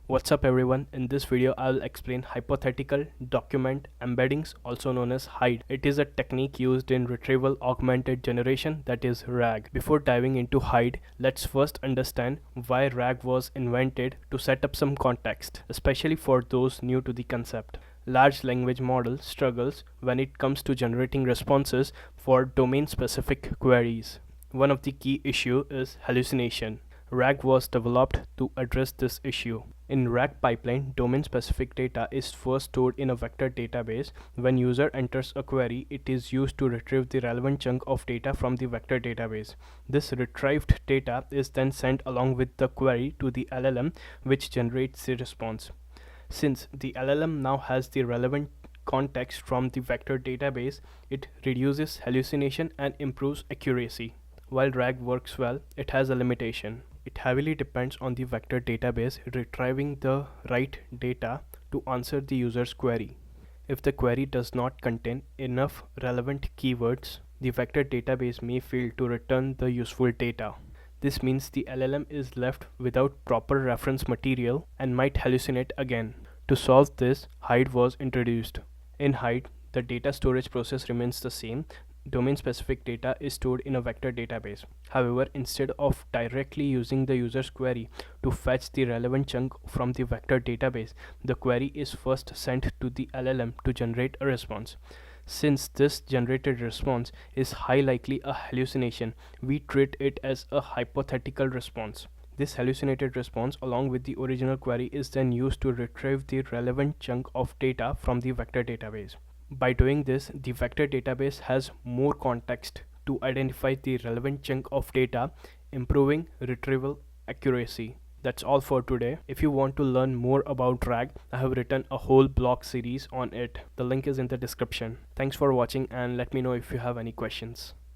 What's up everyone, in this video I'll explain hypothetical document embeddings, also known as HyDE. It is a technique used in retrieval augmented generation, that is RAG. Before diving into HyDE, let's first understand why RAG was invented to set up some context, especially for those new to the concept. Large language model struggles when it comes to generating responses for domain-specific queries. One of the key issues is hallucination. RAG was developed to address this issue. In RAG pipeline, domain-specific data is first stored in a vector database. When user enters a query, it is used to retrieve the relevant chunk of data from the vector database. This retrieved data is then sent along with the query to the LLM, which generates the response. Since the LLM now has the relevant context from the vector database, it reduces hallucination and improves accuracy. While RAG works well, it has a limitation. It heavily depends on the vector database retrieving the right data to answer the user's query. If the query does not contain enough relevant keywords, the vector database may fail to return the useful data. This means the LLM is left without proper reference material and might hallucinate again. To solve this, HyDE was introduced. In HyDE, the data storage process remains the same. Domain-specific data is stored in a vector database. However, instead of directly using the user's query to fetch the relevant chunk from the vector database, the query is first sent to the LLM to generate a response. Since this generated response is high likely a hallucination, we treat it as a hypothetical response. This hallucinated response along with the original query is then used to retrieve the relevant chunk of data from the vector database. By doing this, the vector database has more context to identify the relevant chunk of data, improving retrieval accuracy. That's all for today. If you want to learn more about RAG, I have written a whole blog series on it. The link is in the description. Thanks for watching and let me know if you have any questions.